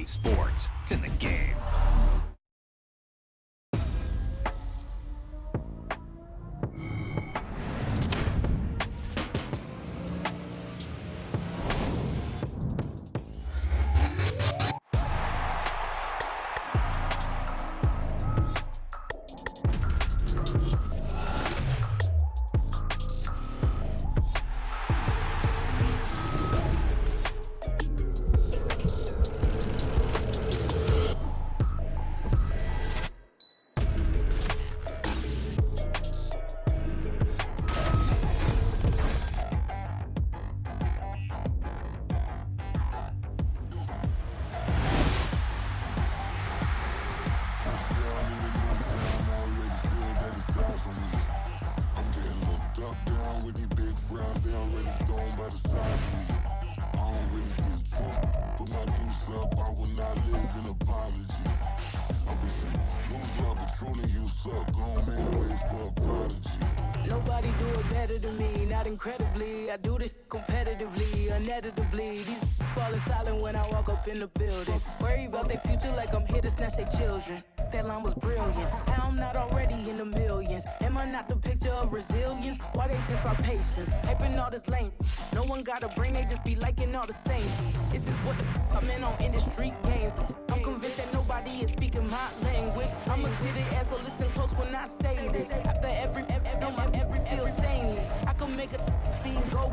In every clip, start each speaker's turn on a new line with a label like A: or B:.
A: sports. It's in the game.
B: Nobody do it better than me, not incredibly. I do this competitively, uneditably. These falling silent when I walk up in the building. Worry about their future like I'm here to snatch their children. That line was brilliant. How I'm not already in the millions. Am I not the picture of resilience? Why they test my patience? Hyping all this lame. No one got a brain, they just be liking all the same. Is this what the I'm in on industry games? I'm convinced that nobody is speaking my language. I'ma get it as so listen close when I say this. After every feel stainless. I can make a fiend go.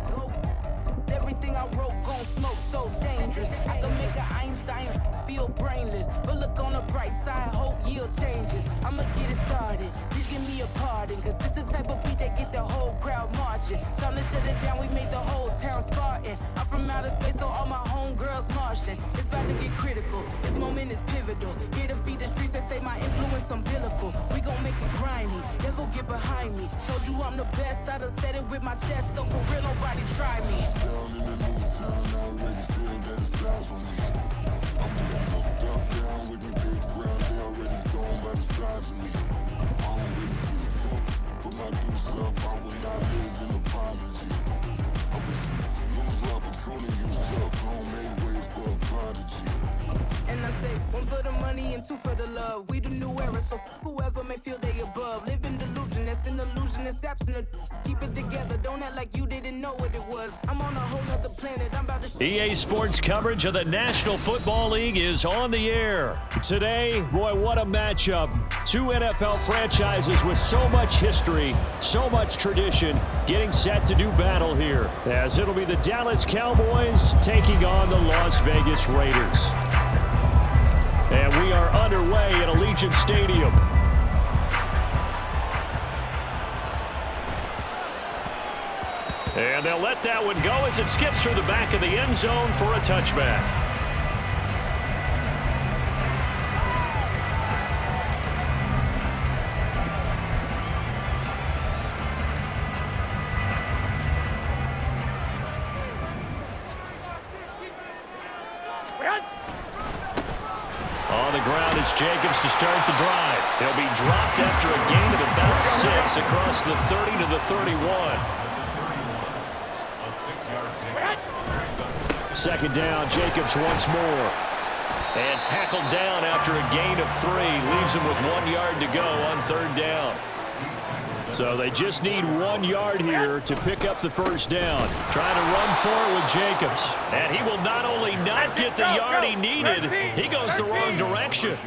B: Everything I wrote gon' smoke so dangerous. I can make an Einstein feel brainless. But look on the bright side, hope yield changes. I'ma get it started, please give me a pardon. Cause this the type of beat that get the whole crowd marching. Time to shut it down, we made the whole town Spartan. I'm from outer space, so all my homegirls Martian. It's about to get critical, this moment is pivotal. Here to feed the streets that say my influence umbilical. We gon' make it grimy, never get behind me. Told you I'm the best, I done said it with my chest. So for real, nobody try me.
C: Down in the new town, I already feel that it's eyes on me. I'm getting looked up, down with these big crowds, they already gone by the size of me. I don't really get drunk, put my deuce up, I will not live in apology. I wish you lose love, but truly you suck, home made way for a prodigy.
B: And I say, one for the money and two for the love. We the new era, so whoever may feel they above. Live in delusion, that's an illusion, that's absent. Keep it together, don't act like you didn't know what it was. I'm on a whole nother planet, I'm about to
D: EA Sports coverage of the National Football League is on the air.
E: Today, boy, what a matchup. Two NFL franchises with so much history, so much tradition, getting set to do battle here. As it'll be the Dallas Cowboys taking on the Las Vegas Raiders. And we are underway at Allegiant Stadium.
D: And they'll let that one go as it skips through the back of the end zone for a touchback. On the ground, it's Jacobs to start the drive. He'll be dropped after a gain of about 6 across the 30 to the 31.
E: Second down, Jacobs once more.
D: And tackled down after a gain of 3. Leaves him with 1 yard to go on third down.
E: So they just need 1 yard here to pick up the first down.
D: Trying to run for it with Jacobs. And he will not only not get the yard he needed, he goes the wrong direction.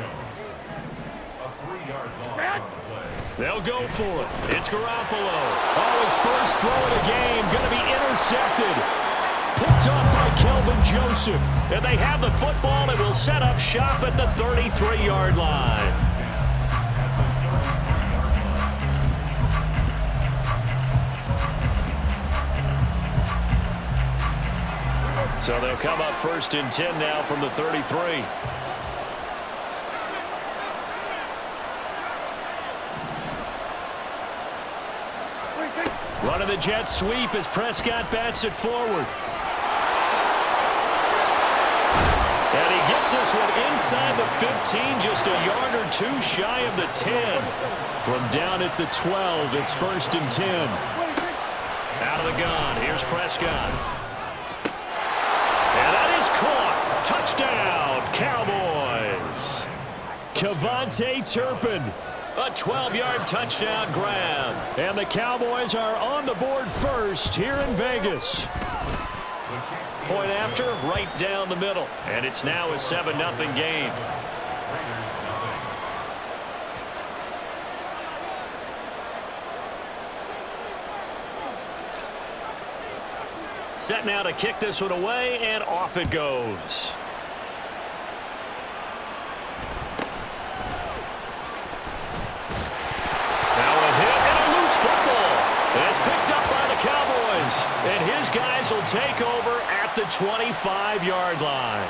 D: They'll go for it. It's Garoppolo.
E: Oh, his first throw of the game going to be intercepted. Picked up by Kelvin Joseph.
D: And they have the football and will set up shop at the 33-yard line. So they'll come up 1st and 10 now from the 33. Running the jet sweep as Prescott bats it forward. And he gets this one inside the 15, just a yard or 2 shy of the 10.
E: From down at the 12, it's 1st and 10.
D: Out of the gun, here's Prescott. And that is caught. Touchdown, Cowboys.
E: Kevontae Turpin.
D: A 12-yard touchdown grab.
E: And the Cowboys are on the board first here in Vegas.
D: Point after, right down the middle. And it's now a 7-0 game. Set now to kick this one away, and off it goes. Now a hit and a loose football. And it's picked up by the Cowboys. And his guys will take over at the 25-yard line.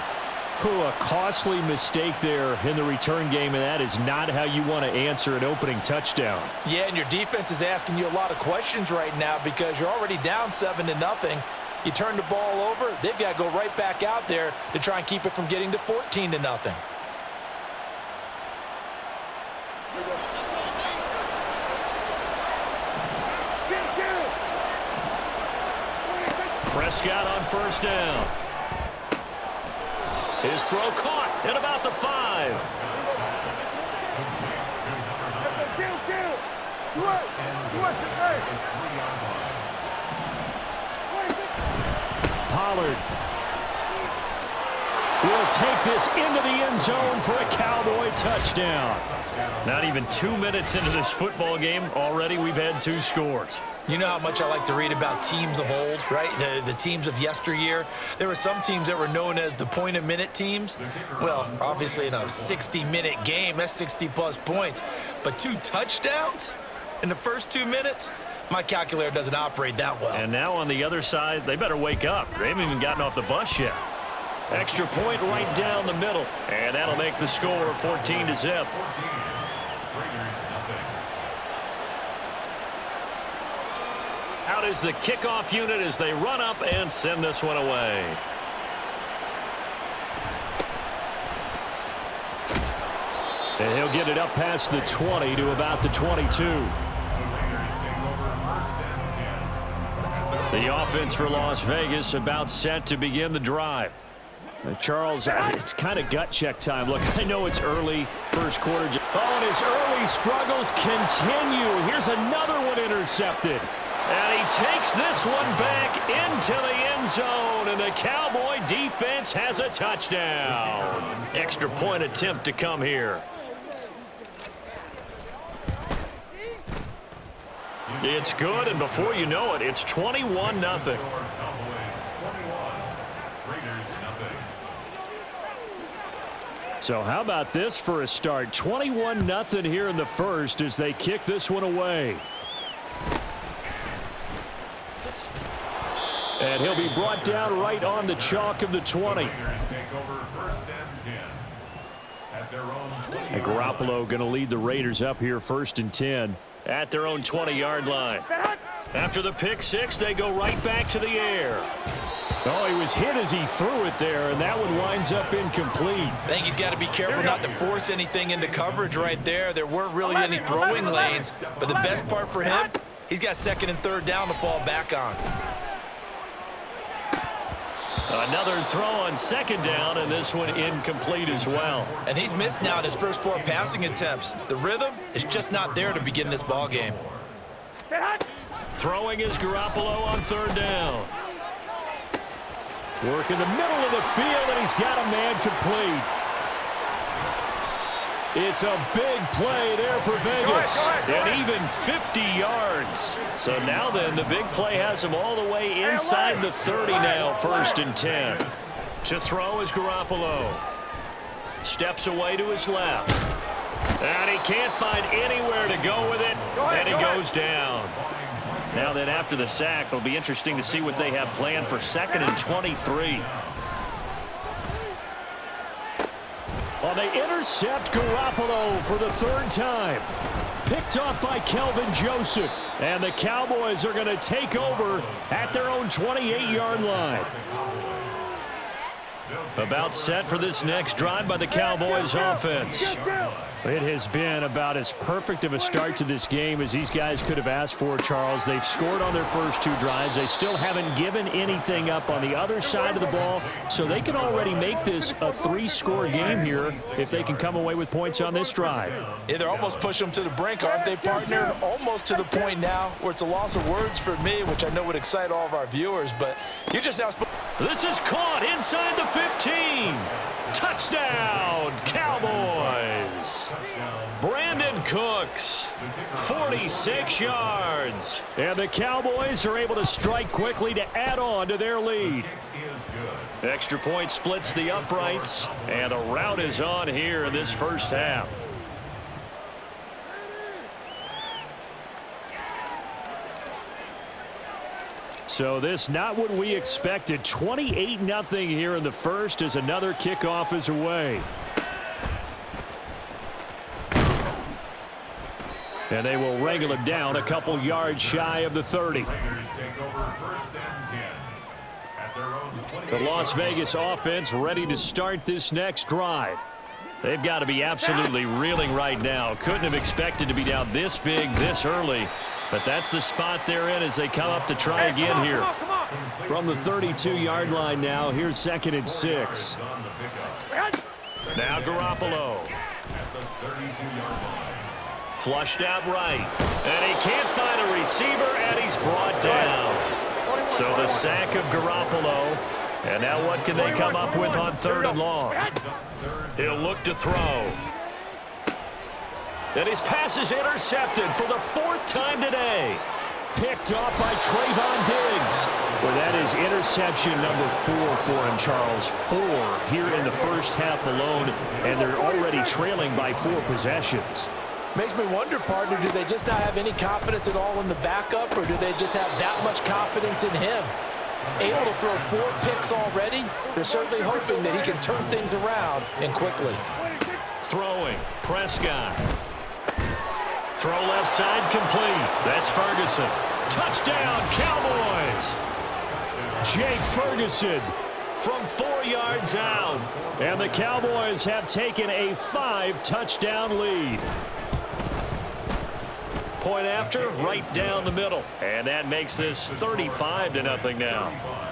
E: A costly mistake there in the return game, and that is not how you want to answer an opening touchdown.
F: Yeah, and your defense is asking you a lot of questions right now because you're already down 7-0. You turn the ball over, they've got to go right back out there to try and keep it from getting to 14-0.
D: Prescott on first down. His throw caught at about the 5.
E: Pollard will take this into the end zone for a Cowboy touchdown.
D: Not even 2 minutes into this football game, already we've had 2 scores.
F: You know how much I like to read about teams of old, right? The teams of yesteryear. There were some teams that were known as the point-a-minute teams. Well, obviously in a 60-minute game, that's 60-plus points. But 2 touchdowns in the first 2 minutes? My calculator doesn't operate that well.
D: And now on the other side, they better wake up. They haven't even gotten off the bus yet. Extra point right down the middle. And that'll make the score 14-0. Out is the kickoff unit as they run up and send this one away.
E: And he'll get it up past the 20 to about the 22. The offense for Las Vegas about set to begin the drive. Charles, it's kind of gut check time. Look, I know it's early, first quarter. Oh, and his early struggles continue. Here's another one intercepted.
D: And he takes this one back into the end zone, and the Cowboy defense has a touchdown. Extra point attempt to come here. It's good, and before you know it, it's 21-0.
E: So how about this for a start? 21-0 here in the first as they kick this one away. And he'll be brought down right on the chalk of the 20. And Garoppolo going to lead the Raiders up here 1st and 10.
D: At their own 20-yard line. After the pick six, they go right back to the air.
E: Oh, he was hit as he threw it there, and that one winds up incomplete.
F: I think he's got to be careful not to force anything into coverage right there. There weren't really any throwing lanes, but the best part for him, he's got 2nd and 3rd down to fall back on.
D: Another throw on 2nd down, and this one incomplete as well.
F: And he's missed now in his first 4 passing attempts. The rhythm is just not there to begin this ball game.
D: Throwing is Garoppolo on 3rd down.
E: Work in the middle of the field, and he's got a man complete. It's a big play there for Vegas.
D: And even 50 yards. So now then, the big play has him all the way inside the 30 now, 1st and 10. To throw is Garoppolo. Steps away to his left. And he can't find anywhere to go with it. And he goes down. Now then, after the sack, it'll be interesting to see what they have planned for 2nd and 23.
E: Well, they intercept Garoppolo for the 3rd time. Picked off by Kelvin Joseph. And the Cowboys are going to take over at their own 28-yard line.
D: About set for this next drive by the Cowboys offense.
E: It has been about as perfect of a start to this game as these guys could have asked for, Charles. They've scored on their first 2 drives. They still haven't given anything up on the other side of the ball, so they can already make this a 3-score game here if they can come away with points on this drive.
F: Yeah, they're almost pushing them to the brink, aren't they, partner? Almost to the point now where it's a loss of words for me, which I know would excite all of our viewers, but you just now...
D: This is caught inside the 15. Touchdown, Cowboys. Brandon Cooks, 46 yards.
E: And the Cowboys are able to strike quickly to add on to their lead.
D: Extra point splits the uprights, and a rout is on here in this first half.
E: So this not what we expected. 28-0 here in the first as another kickoff is away. And they will wrangle him down a couple yards shy of the 30. The Las Vegas offense ready to start this next drive. They've got to be absolutely reeling right now. Couldn't have expected to be down this big this early. But that's the spot they're in as they come up to try again here. From the 32-yard line now, here's 2nd and 6.
D: Now Garoppolo. Flushed out right. And he can't find a receiver, and he's brought down. So the sack of Garoppolo. And now what can they come up with on 3rd and long? He'll look to throw. And his pass is intercepted for the 4th time today.
E: Picked off by Trayvon Diggs. Well, that is interception number 4 for him, Charles. 4 here in the first half alone, and they're already trailing by 4 possessions.
F: Makes me wonder, partner, do they just not have any confidence at all in the backup, or do they just have that much confidence in him? Able to throw 4 picks already, they're certainly hoping that he can turn things around and quickly.
D: Throwing, Prescott. Throw left side complete. That's Ferguson. Touchdown, Cowboys.
E: Jake Ferguson
D: from 4 yards out.
E: And the Cowboys have taken a 5-touchdown lead.
D: Point after, right down the middle. And that makes this 35-0 now.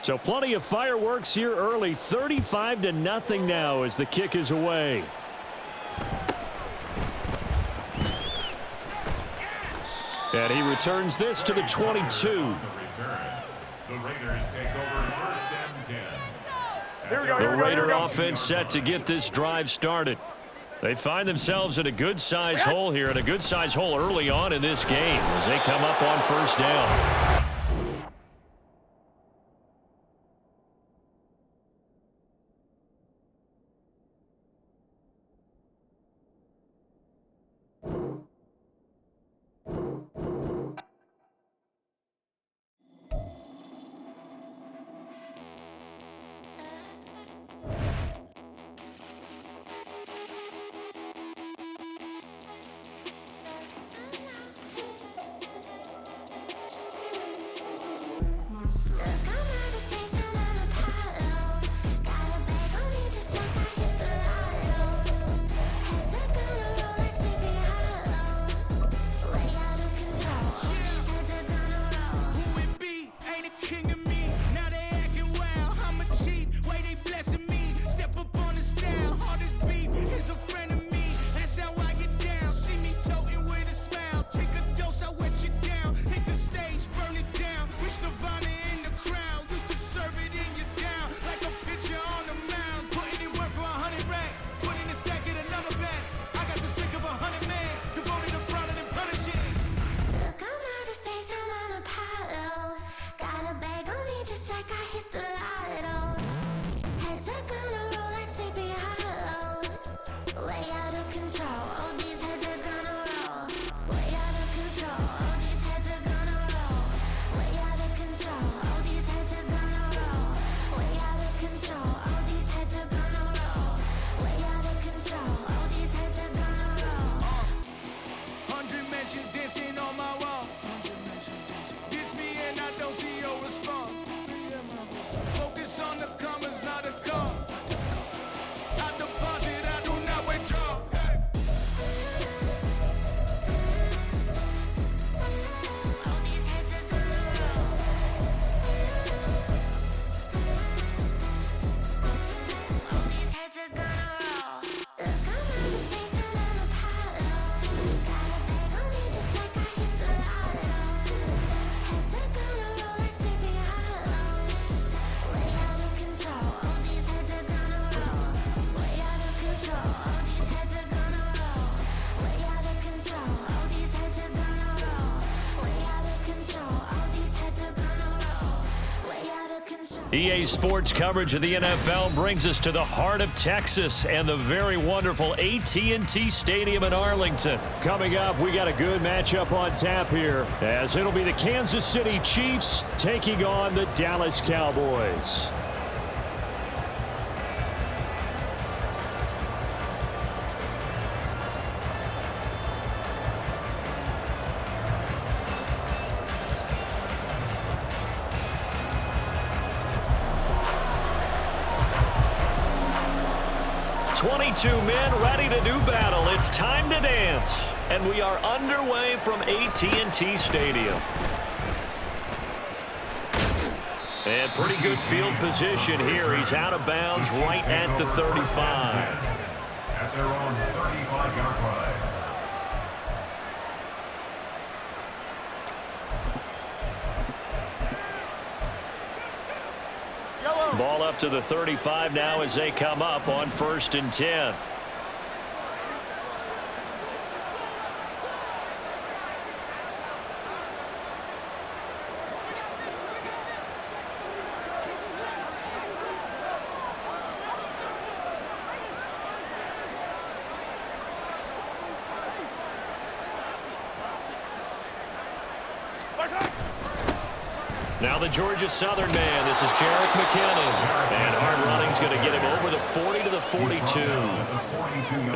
E: So plenty of fireworks here early. 35-0 now as the kick is away. And he returns this to the 22.
A: The Raiders take over 1st and 10.
D: The Raider offense set to get this drive started. They find themselves in a good-sized hole here, and a good-sized hole early on in this game as they come up on 1st down. EA Sports coverage of the NFL brings us to the heart of Texas and the very wonderful AT&T Stadium in Arlington.
E: Coming up, we got a good matchup on tap here, as it'll be the Kansas City Chiefs taking on the Dallas Cowboys.
D: Men ready to do battle. It's time to dance. And we are underway from AT&T Stadium. And pretty good field position here. He's out of bounds right at the 35.
A: At their own 35-yard line.
D: Ball up to the 35 now as they come up on 1st and 10. Now the Georgia Southern man. This is Jarek McKinnon. And hard running's going to get him over the 40 to the 42.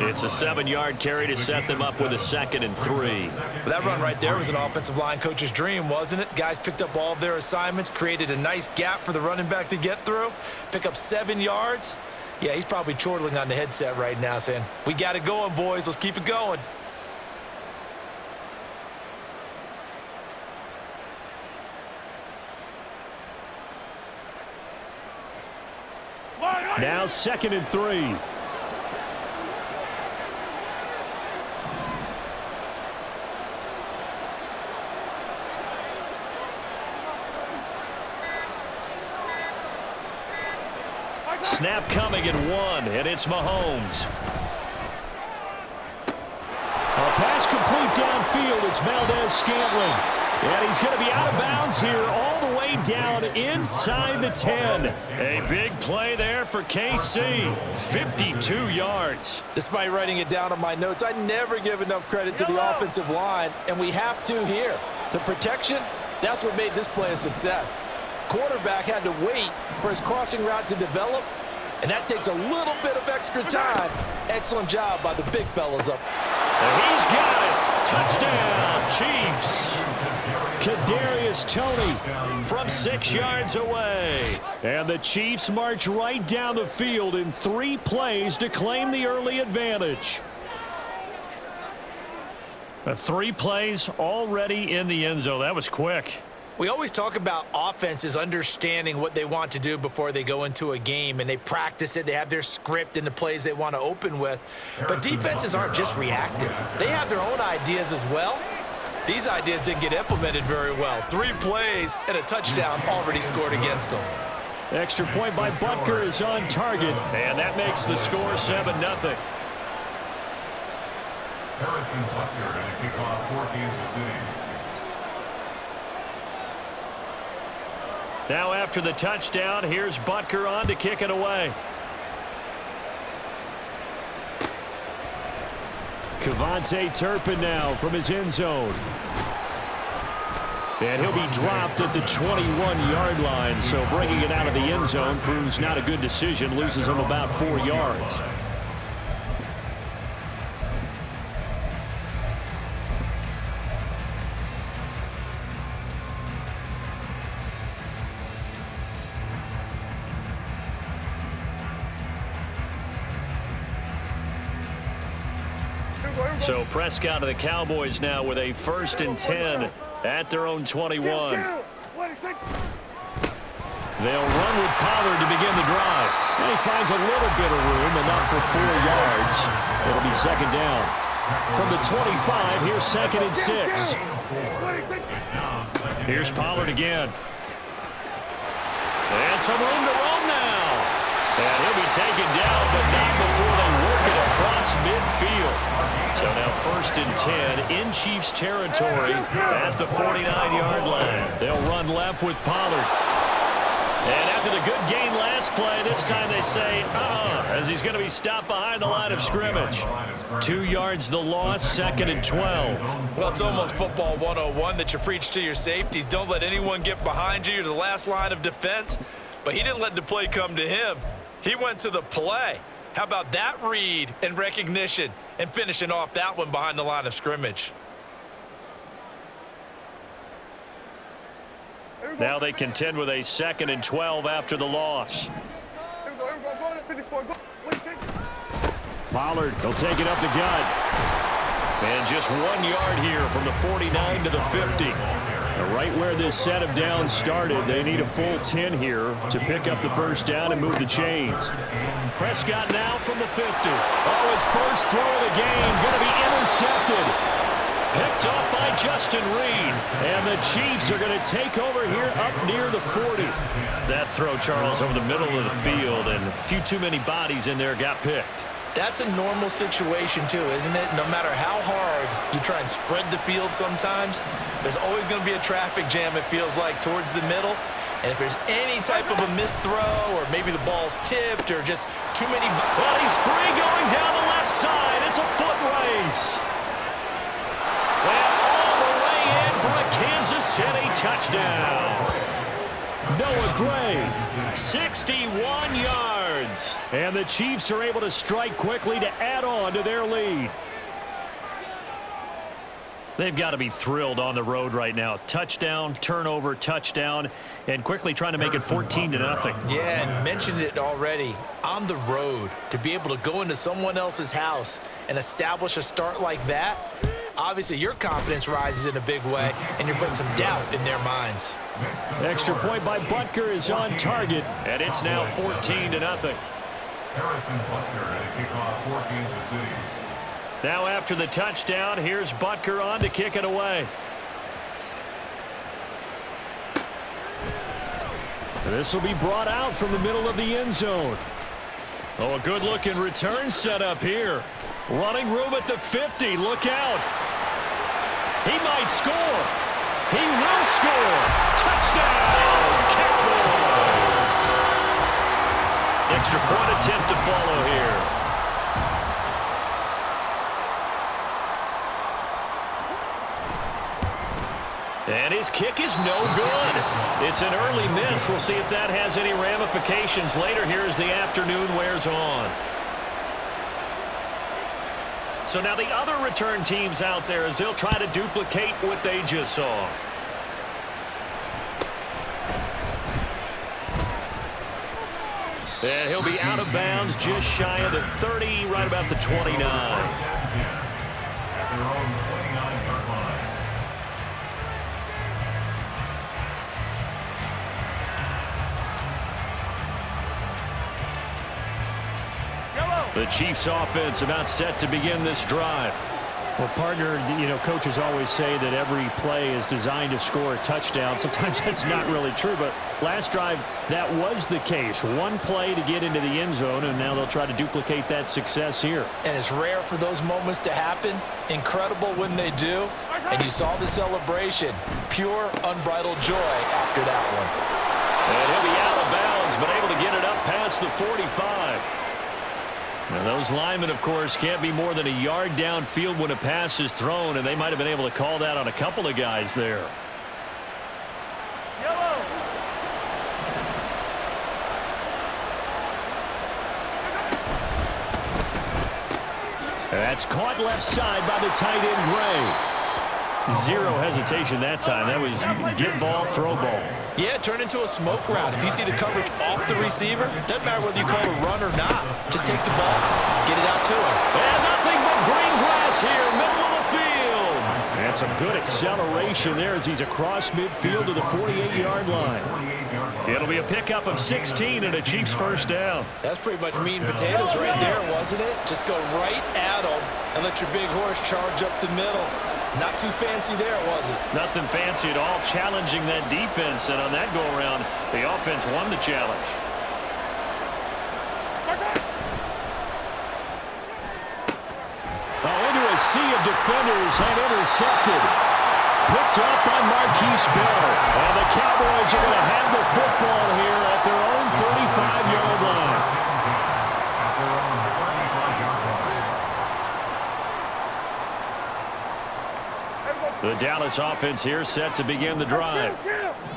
D: It's a 7-yard carry to set them up with a 2nd and 3.
F: Well, that run right there was an offensive line coach's dream, wasn't it? Guys picked up all of their assignments, created a nice gap for the running back to get through, pick up 7 yards. Yeah, he's probably chortling on the headset right now saying, we got it going, boys. Let's keep it going.
E: Now 2nd and 3.
D: Snap coming at 1, and it's Mahomes.
E: A pass complete downfield. It's Valdez-Scantling. And he's going to be out of bounds here all the way down inside the 10.
D: A big play there for KC. 52 yards.
F: Despite writing it down on my notes, I never give enough credit to the offensive line, and we have to here. The protection, that's what made this play a success. Quarterback had to wait for his crossing route to develop, and that takes a little bit of extra time. Excellent job by the big fellas up.
D: And he's got it. Touchdown, Chiefs.
E: Kadarius Toney
D: from 6 yards away.
E: And the Chiefs march right down the field in 3 plays to claim the early advantage.
D: 3 plays already in the end zone. That was quick.
F: We always talk about offenses understanding what they want to do before they go into a game, and they practice it. They have their script and the plays they want to open with. But defenses aren't just reactive. They have their own ideas as well. These ideas didn't get implemented very well. 3 plays and a touchdown already scored against them.
E: Extra point by Butker is on target.
D: And that makes the score 7-0.
A: Harrison Butker going to kick off for Kansas City.
D: Now after the touchdown, here's Butker on to kick it away.
E: Kevontae Turpin now from his end zone. And he'll be dropped at the 21-yard line, so bringing it out of the end zone proves not a good decision, loses him about 4 yards.
D: So Prescott of the Cowboys now with a 1st and 10 at their own 21.
E: They'll run with Pollard to begin the drive. And he finds a little bit of room, enough for 4 yards. It'll be 2nd down. From the 25, here's 2nd and 6.
D: Here's Pollard again. And some room to roam now. And he'll be taken down, but not before they work it across midfield. So now 1st and 10 in Chiefs territory at the 49-yard line. They'll run left with Pollard. And after the good gain last play, this time they say, as he's going to be stopped behind the line of scrimmage. 2 yards the loss, 2nd and 12.
F: Well, it's almost football 101 that you preach to your safeties. Don't let anyone get behind you. You're the last line of defense. But he didn't let the play come to him. He went to the play. How about that read and recognition and finishing off that one behind the line of scrimmage?
D: Now they contend with a 2nd and 12 after the loss.
E: Pollard, he'll take it up the gut.
D: And just 1 yard here from the 49 to the 50.
E: Right where this set of downs started, they need a full 10 here to pick up the first down and move the chains.
D: Prescott now from the 50.
E: Oh, his first throw of the game going to be intercepted.
D: Picked off by Justin Reed.
E: And the Chiefs are going to take over here up near the 40.
D: That throw, Charles, over the middle of the field, and a few too many bodies in there got picked.
F: That's a normal situation too, isn't it? No matter how hard you try and spread the field sometimes, there's always going to be a traffic jam, it feels like, towards the middle. And if there's any type of a missed throw or maybe the ball's tipped or just too many...
D: Well, he's free going down the left side. It's a foot race. And all the way in for a Kansas City touchdown.
E: Noah Gray.
D: 61 yards.
E: And the Chiefs are able to strike quickly to add on to their lead.
D: They've got to be thrilled on the road right now. Touchdown, turnover, touchdown, and quickly trying to make it 14-0.
F: Yeah, and mentioned it already. On the road, to be able to go into someone else's house and establish a start like that, obviously your confidence rises in a big way, and you're putting some doubt in their minds.
E: Extra point by Butker is on target.
D: And it's now 14-0.
A: Harrison Butker at a kickoff for Kansas City.
D: Now after the touchdown, here's Butker on to kick it away.
E: This will be brought out from the middle of the end zone.
D: Oh, a good-looking return set up here. Running room at the 50. Look out. He might score. He will score. Touchdown, Cowboys. Extra point attempt to follow here. And his kick is no good. It's an early miss. We'll see if that has any ramifications later here as the afternoon wears on. So now the other return teams out there as they'll try to duplicate what they just saw. And he'll be out of bounds just shy of the 30, right about the 29.
A: At their own 29-yard line.
E: The Chiefs offense about set to begin this drive. Well, partner, coaches always say that every play is designed to score a touchdown. Sometimes that's not really true, but last drive, that was the case. One play to get into the end zone, and now they'll try to duplicate that success here.
F: And it's rare for those moments to happen. Incredible when they do. And you saw the celebration. Pure, unbridled joy after that one.
D: And he'll be out of bounds, but able to get it up past the 45. Now those linemen, of course, can't be more than a yard downfield when a pass is thrown, and they might have been able to call that on a couple of guys there.
G: Yellow.
E: That's caught left side by the tight end, Gray. Zero hesitation that time. That was get ball, throw ball.
F: Yeah, turn into a smoke route. If you see the coverage off the receiver, doesn't matter whether you call a run or not. Just take the ball, get it out to him.
D: And nothing but green grass here, middle of the field.
E: And some good acceleration there as he's across midfield to the 48-yard line.
D: It'll be a pickup of 16 and a Chiefs first down.
F: That's pretty much meat and potatoes right there, wasn't it? Just go right at him and let your big horse charge up the middle. Not too fancy there, was it?
D: Nothing fancy at all, challenging that defense, and on that go-around, the offense won the challenge.
E: Oh, into a sea of defenders and intercepted. picked up by Marquise Bell. And the Cowboys are going to have the football here at their own 35-yard line. The Dallas offense here set to begin the drive.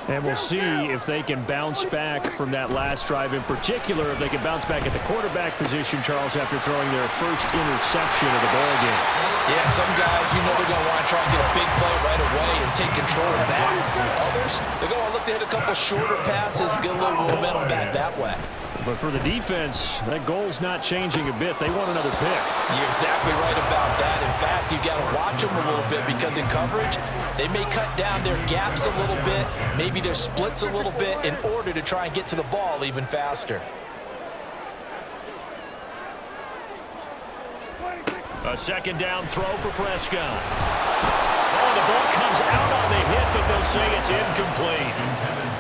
E: And we'll see if they can bounce back from that last drive, in particular if they can bounce back at the quarterback position, Charles, after throwing their first interception of the ball game.
F: Yeah, some guys, you know they're going to want to try and get a big play right away and take control back. Others, they're going to look to hit a couple shorter passes, get a little momentum back that way.
E: But for the defense, that goal's not changing a bit. They want another pick.
F: You're exactly right about that. In fact, you got to watch them a little bit because in coverage, they may cut down their gaps a little bit, maybe their splits a little bit in order to try and get to the ball even faster.
D: A second down throw for Prescott. Oh, the ball comes out on the hit, but they'll say it's incomplete.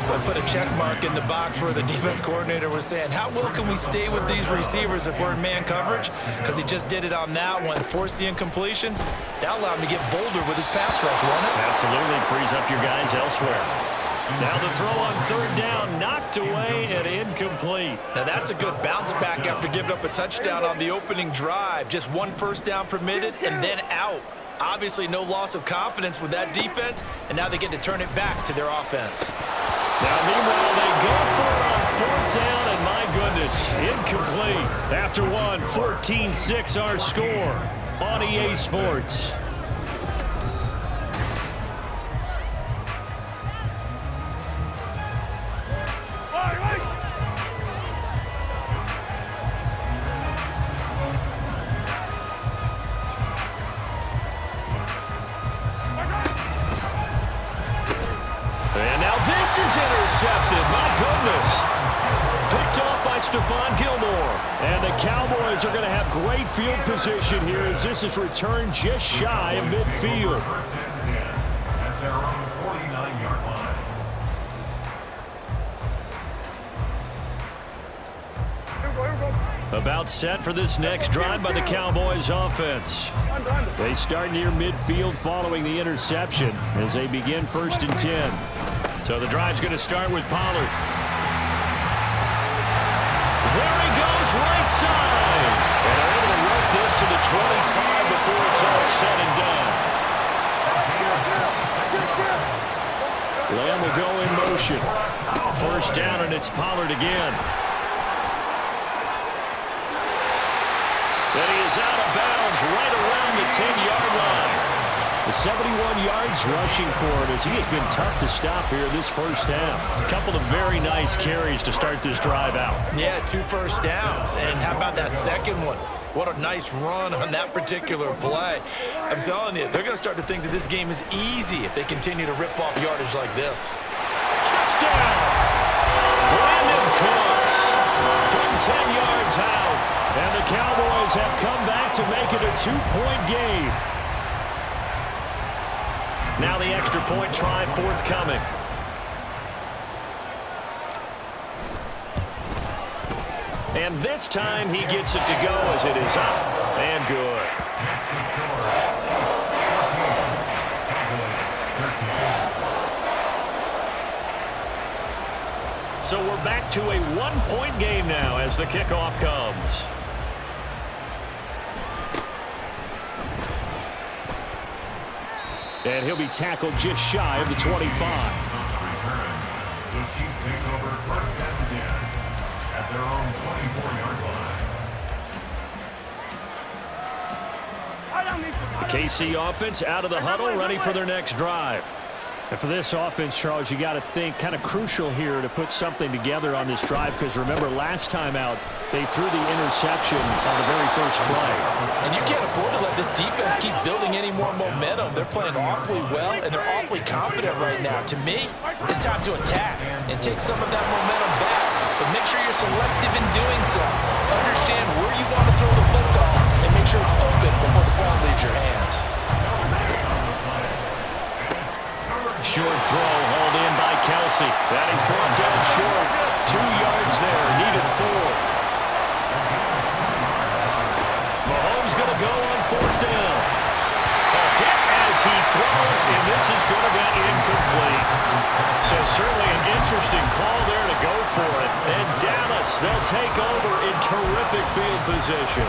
F: But put a check mark in the box where the defense coordinator was saying, how well can we stay with these receivers if we're in man coverage? Because he just did it on that one, forced the incompletion. That allowed him to get bolder with his pass rush, won't it?
D: Absolutely, frees up your guys elsewhere. Now the throw on third down, knocked away and incomplete.
F: Now that's a good bounce back after giving up a touchdown on the opening drive. Just one first down permitted and then out. Obviously no loss of confidence with that defense, and now they get to turn it back to their offense.
D: Now, meanwhile, they go for it on fourth down, and my goodness, incomplete. After one, 14-6 our score on EA Sports. This is intercepted. My goodness. Picked off by Stephon Gilmore. And the Cowboys are going to have great field position here as this is returned just shy of midfield.
A: At their own 49-yard line.
D: About set for this next drive by the Cowboys offense. They start near midfield following the interception as they begin 1st and 10. So the drive's going to start with Pollard. There he goes, right side. And they're able to work this to the 25 before it's all said and done. Lamb will go in motion. First down, and it's Pollard again. And he is out of bounds right around the 10-yard line. The 71 yards rushing for him as he has been tough to stop here this first half. A couple of very nice carries to start this drive out.
F: Yeah, 2 first downs. And how about that second one? What a nice run on that particular play. I'm telling you, they're going to start to think that this game is easy if they continue to rip off yardage like this.
D: Touchdown! Brandon Cooks from 10 yards out. And the Cowboys have come back to make it a 2-point game. Now the extra point try forthcoming. And this time he gets it to go as it is up and good. So we're back to a 1-point game now as the kickoff comes. And he'll be tackled just shy of the 25.
A: The Chiefs take over 1st and 10 at their own 24-yard line.
D: The KC offense out of the huddle, ready for their next drive.
E: And for this offense, Charles, you got to think kind of crucial here to put something together on this drive because remember last time out they threw the interception on the very first play.
F: And you can't afford to let this defense keep building any more momentum. They're playing awfully well and they're awfully confident right now. To me, it's time to attack and take some of that momentum back. But make sure you're selective in doing so. Understand where you want to throw the football and make sure it's open before the ball leaves your hands.
D: Short throw hauled in by Kelsey. That is brought down short. 2 yards there, needed 4. Mahomes going to go on 4th down. A hit as he throws, and this is going to be incomplete. So certainly an interesting call there to go for it. And Dallas, they'll take over in terrific field position.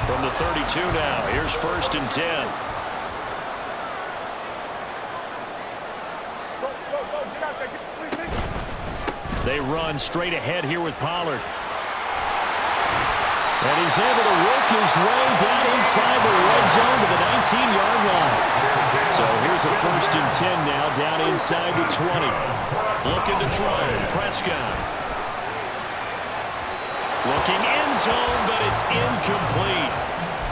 D: From the 32 now, here's 1st and 10. They run straight ahead here with Pollard. And he's able to work his way down inside the red zone to the 19-yard line. So here's a 1st and 10 now, down inside the 20. Looking to throw, Prescott. Looking end zone, but it's incomplete.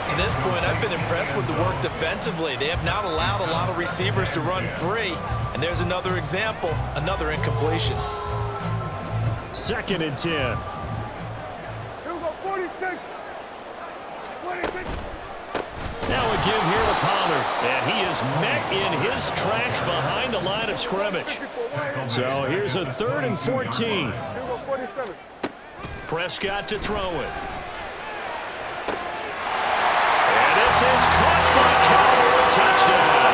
F: To this point, I've been impressed with the work defensively. They have not allowed a lot of receivers to run free. And there's another example, another incompletion.
E: 2nd and 10.
G: Here we go, 46. 26.
D: Now a give here to Pollard. And he is met in his tracks behind the line of scrimmage.
E: So here's a 3rd and 14.
G: Here we go, 47.
D: Prescott to throw it. And this is caught for a Cowboy touchdown.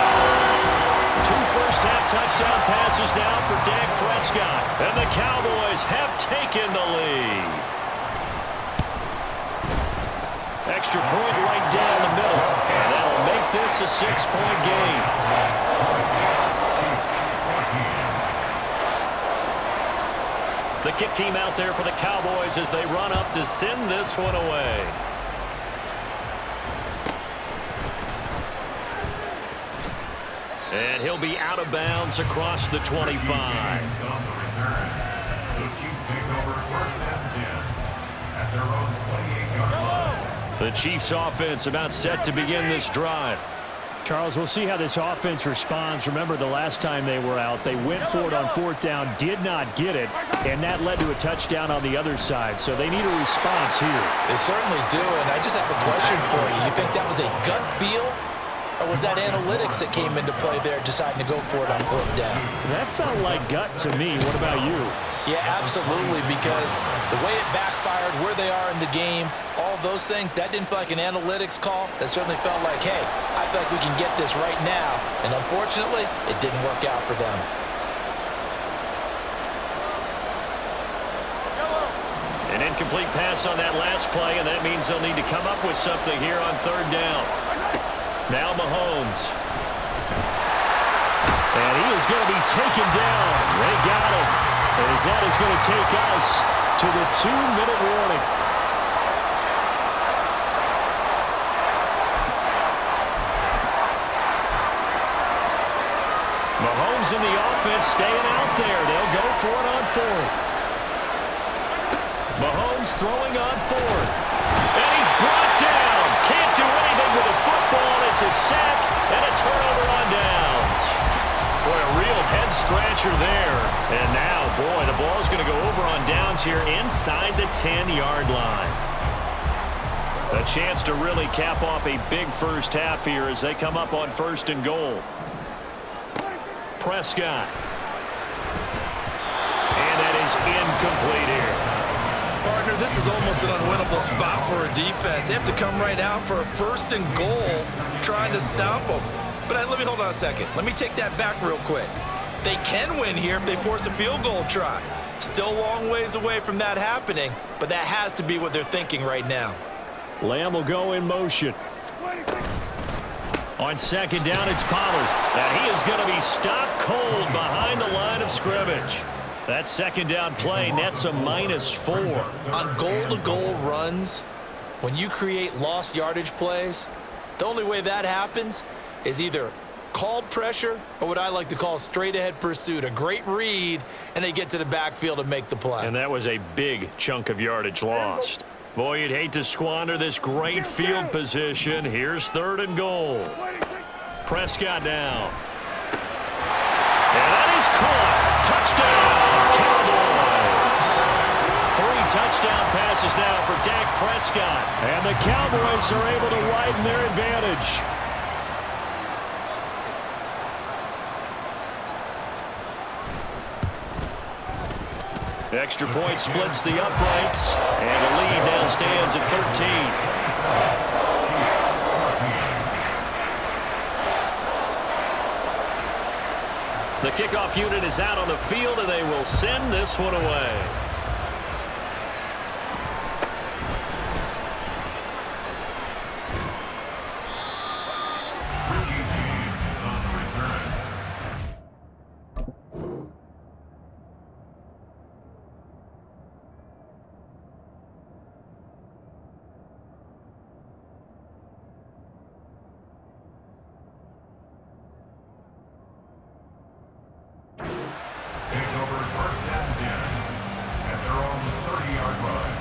D: 2 first-half touchdown passes now for Dak Prescott. And the Cowboys have taken the lead. Extra point right down the middle. And that'll make this a 6-point game. The kick team out there for the Cowboys as they run up to send this one away. And he'll be out of bounds across the 25. The Chiefs offense about set to begin this drive.
E: Charles, we'll see how this offense responds. Remember, the last time they were out, they went for it on 4th down, did not get it, and that led to a touchdown on the other side. So they need a response here.
F: They certainly do, and I just have a question for you. You think that was a gut feel, or was that analytics that came into play there deciding to go for it on 4th down?
E: That felt like gut to me. What about you?
F: Yeah, absolutely, because the way it backfired, where they are in the game, all those things, that didn't feel like an analytics call. That certainly felt like, hey, I feel like we can get this right now. And unfortunately, it didn't work out for them.
D: An incomplete pass on that last play, and that means they'll need to come up with something here on 3rd down. Now Mahomes. And he is going to be taken down. They got him. As that is going to take us to the 2-minute warning. Mahomes in the offense staying out there. They'll go for it on 4th. Mahomes throwing on 4th. And he's brought down. Can't do anything with the football. It's a sack and a turnover on downs. Boy, a real head-scratcher there. And now, boy, the ball's going to go over on downs here inside the 10-yard line. A chance to really cap off a big first half here as they come up on 1st and goal. Prescott. And that is incomplete here.
F: Partner, this is almost an unwinnable spot for a defense. They have to come right out for a 1st and goal trying to stop them. But let me hold on a second. Let me take that back real quick. They can win here if they force a field goal try. Still a long ways away from that happening, but that has to be what they're thinking right now.
E: Lamb will go in motion.
D: On 2nd down, it's Pollard. And he is going to be stopped cold behind the line of scrimmage. That 2nd down play nets a -4.
F: On goal-to-goal runs, when you create lost yardage plays, the only way that happens is either called pressure or what I like to call straight-ahead pursuit. A great read, and they get to the backfield and make the play.
D: And that was a big chunk of yardage lost. Boy, you'd hate to squander this great field position. Here's 3rd and goal. Prescott down. And that is caught. Touchdown, Cowboys. 3 touchdown passes now for Dak Prescott.
E: And the Cowboys are able to widen their advantage.
D: Extra point splits the uprights, and the lead now stands at 13. The kickoff unit is out on the field, and they will send this one away.
A: Take over first and 10 at their own 30-yard line.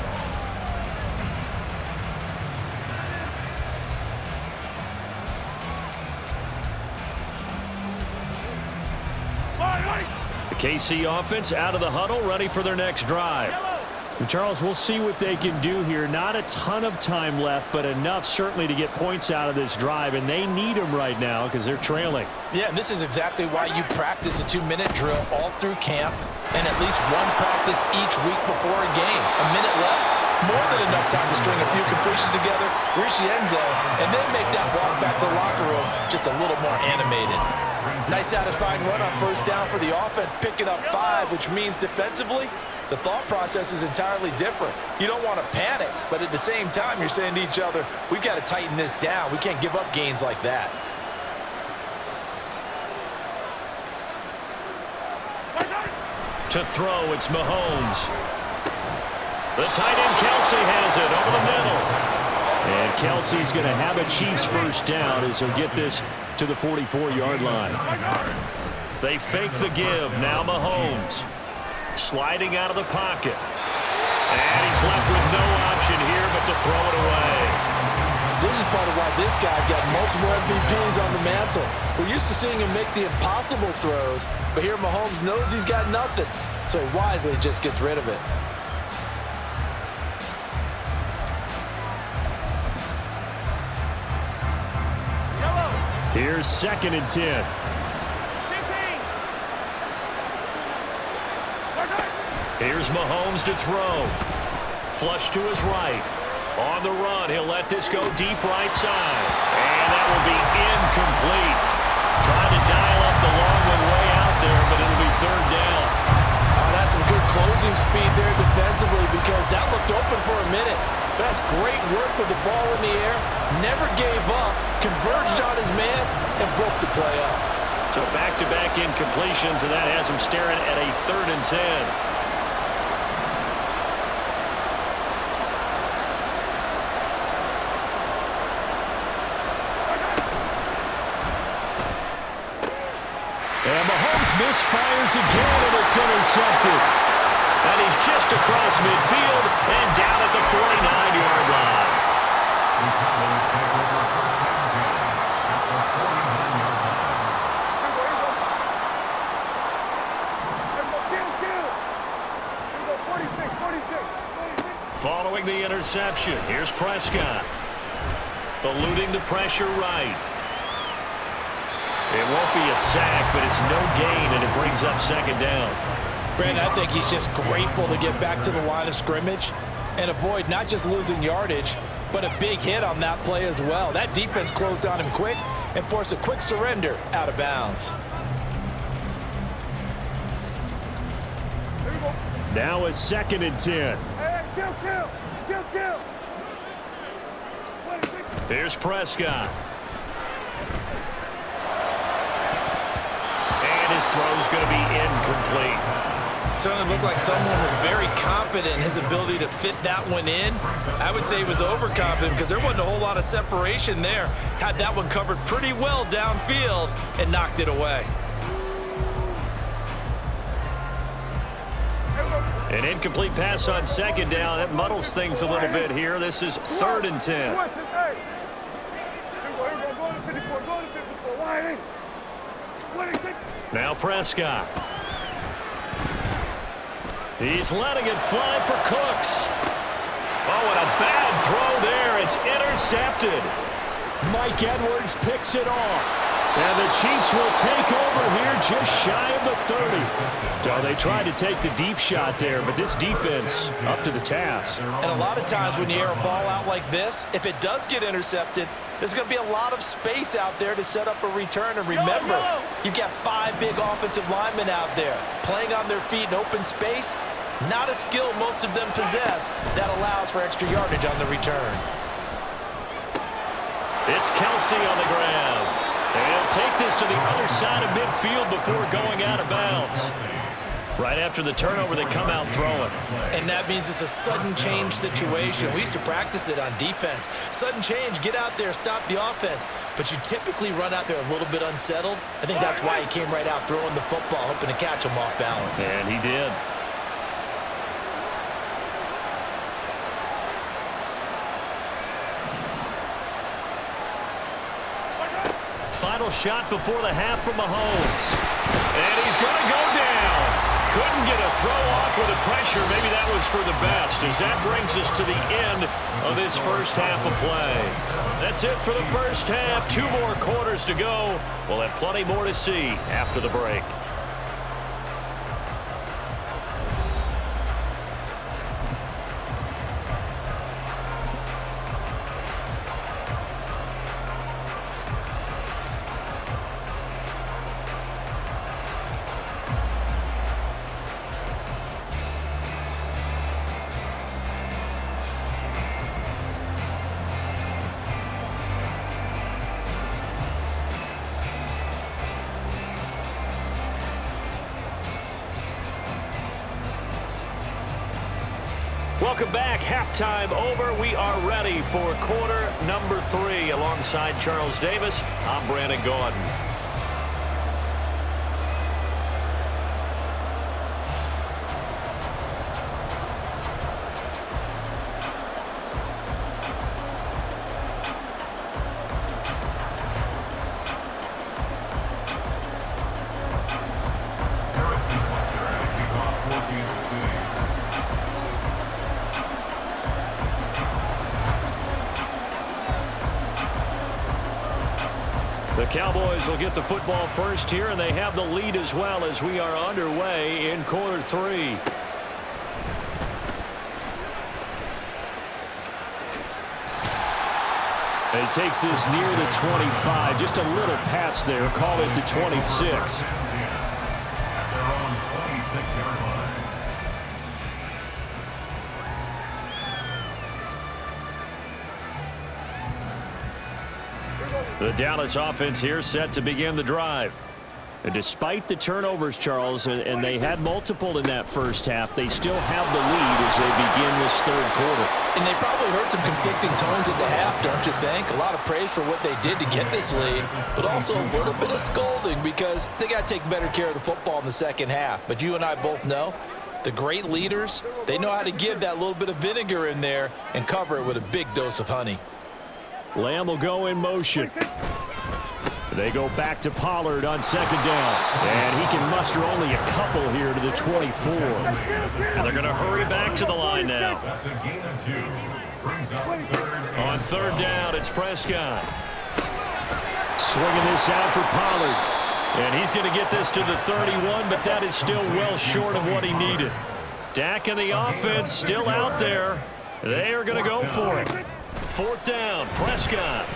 D: The KC offense out of the huddle, ready for their next drive.
E: And Charles, we'll see what they can do here. Not a ton of time left, but enough certainly to get points out of this drive, and they need them right now because they're trailing.
F: Yeah, and this is exactly why you practice a 2-minute drill all through camp and at least one practice each week before a game. A minute left, more than enough time to string a few completions together, reach the end zone, and then make that walk back to the locker room just a little more animated. Nice satisfying run on first down for the offense, picking up 5, which means defensively, the thought process is entirely different. You don't want to panic, but at the same time, you're saying to each other, we've got to tighten this down. We can't give up gains like that.
D: To throw, it's Mahomes. The tight end, Kelsey, has it over the middle.
E: And Kelsey's going to have a Chiefs first down as he'll get this to the 44-yard line.
D: They fake the give. Now Mahomes sliding out of the pocket. And he's left with no option here but to throw it away.
F: This is part of why this guy's got multiple MVPs on the mantle. We're used to seeing him make the impossible throws, but here Mahomes knows he's got nothing, so he wisely just gets rid of it.
E: Here's 2nd and 10.
D: Here's Mahomes to throw. Flush to his right. On the run, he'll let this go deep right side. And that will be incomplete. Trying to dial up the long one way out there, but it'll be 3rd down.
F: Oh, that's some good closing speed there defensively because that looked open for a minute. That's great work with the ball in the air. Never gave up, converged on his man, and broke the play up.
D: So back-to-back incompletions, and that has him staring at a 3rd and 10.
E: And Mahomes misfires again, and it's intercepted.
D: And he's just across midfield and down at the 49-yard line.
A: The Cowboys take over first and 10 at the 49-yard line.
D: Following the interception, here's Prescott. Eluding the pressure right. It won't be a sack, but it's no gain, and it brings up 2nd down.
F: Brandon, I think he's just grateful to get back to the line of scrimmage and avoid not just losing yardage, but a big hit on that play as well. That defense closed on him quick and forced a quick surrender out of bounds.
E: Now a 2nd and 10.
G: Kill.
D: Here's Prescott. And his throw's going to be incomplete.
F: Certainly looked like someone was very confident in his ability to fit that one in. I would say he was overconfident because there wasn't a whole lot of separation there. Had that one covered pretty well downfield and knocked it away.
D: An incomplete pass on 2nd down. That muddles things a little bit here. This is 3rd and 10. Now Prescott. He's letting it fly for Cooks. Oh, and a bad throw there. It's intercepted.
E: Mike Edwards picks it off. And the Chiefs will take over here just shy of the 30. So they tried to take the deep shot there, but this defense up to the task.
F: And a lot of times when you air a ball out like this, if it does get intercepted, there's going to be a lot of space out there to set up a return. And remember, you've got 5 big offensive linemen out there playing on their feet in open space. Not a skill most of them possess that allows for extra yardage on the return.
D: It's Kelsey on the ground. And he'll take this to the other side of midfield before going out of bounds. Right after the turnover, they come out throwing.
F: And that means it's a sudden change situation. We used to practice it on defense. Sudden change, get out there, stop the offense. But you typically run out there a little bit unsettled. I think that's why he came right out throwing the football, hoping to catch him off balance.
D: And he did. Final shot before the half from Mahomes. And he's going to go down. Couldn't get a throw off with the pressure. Maybe that was for the best, as that brings us to the end of this first half of play. That's it for the first half. 2 more quarters to go. We'll have plenty more to see after the break. Welcome back. Halftime over. We are ready for quarter number 3. Alongside Charles Davis, I'm Brandon Gordon. The Cowboys will get the football first here, and they have the lead as well as we are underway in quarter 3. He takes this near the 25, just a little pass there, call it the 26. The Dallas offense here set to begin the drive. And despite the turnovers, Charles, and they had multiple in that first half, they still have the lead as they begin this third quarter.
F: And they probably heard some conflicting tones at the half, don't you think? A lot of praise for what they did to get this lead, but also a little bit of scolding because they got to take better care of the football in the second half. But you and I both know the great leaders, they know how to give that little bit of vinegar in there and cover it with a big dose of honey.
E: Lamb will go in motion. They go back to Pollard on second down. And he can muster only a couple here to the 24. And they're going to hurry back to the line now.
A: That's a gain of 2. Brings up third.
D: On third down, it's Prescott.
E: Swinging this out for Pollard.
D: And he's going to get this to the 31, but that is still well short of what he needed. Dak and the offense still out there. They are going to go for it. Fourth down, Prescott.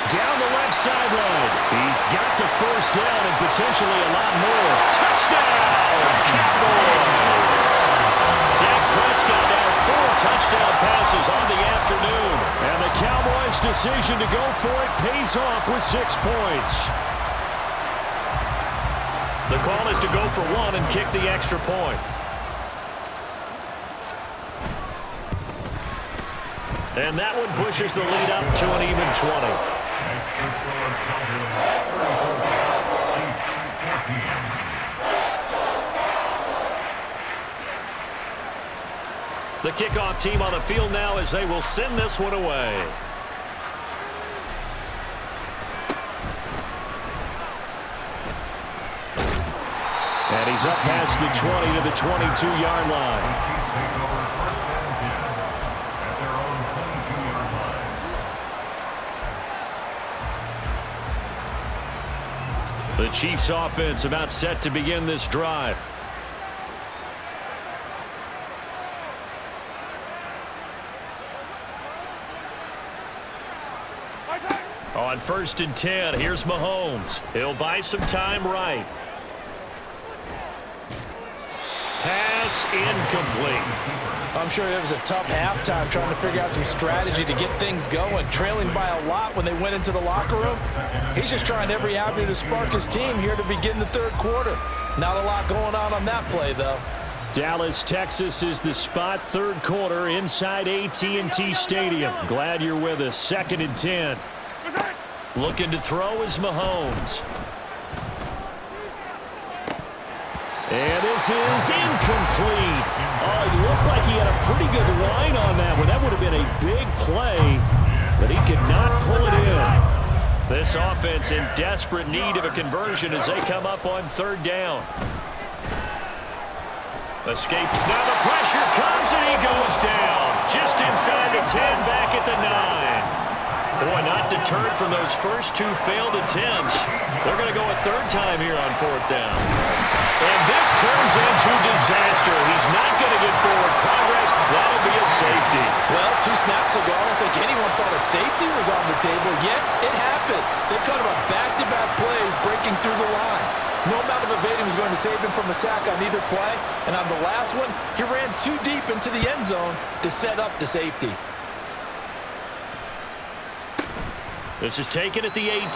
E: Down the left sideline. He's got the first down and potentially a lot more.
D: Touchdown, Cowboys! Dak Prescott now 4 touchdown passes on the afternoon.
E: And the Cowboys' decision to go for it pays off with 6 points.
D: The call is to go for 1 and kick the extra point. And that one pushes the lead up to an even 20. The kickoff team on the field now as they will send this one away.
E: And he's up past the 20 to the 22-yard line. The Chiefs offense about set to begin this drive. On 1st and 10, here's Mahomes. He'll buy some time right. Pass incomplete.
F: I'm sure it was a tough halftime trying to figure out some strategy to get things going, trailing by a lot when they went into the locker room. He's just trying every avenue to spark his team here to begin the third quarter. Not a lot going on that play, though.
E: Dallas, Texas is the spot, third quarter inside AT&T Stadium. Glad you're with us. 2nd and 10. Looking to throw is Mahomes. And this is incomplete. Oh, it looked like he had a pretty good line on that one. That would have been a big play, but he could not pull it in. This offense in desperate need of a conversion as they come up on 3rd down. Escape. Now the pressure comes and he goes down. Just inside the 10, back at the 9. Boy, not deterred from those first 2 failed attempts. They're going to go a 3rd time here on 4th down. And this turns into disaster. He's not going to get forward progress. That'll be a safety.
F: Well, 2 snaps ago, I don't think anyone thought a safety was on the table, yet it happened. They cut him a back-to-back plays breaking through the line. No amount of evading was going to save him from a sack on either play. And on the last one, he ran too deep into the end zone to set up the safety.
E: This is taken at the 18.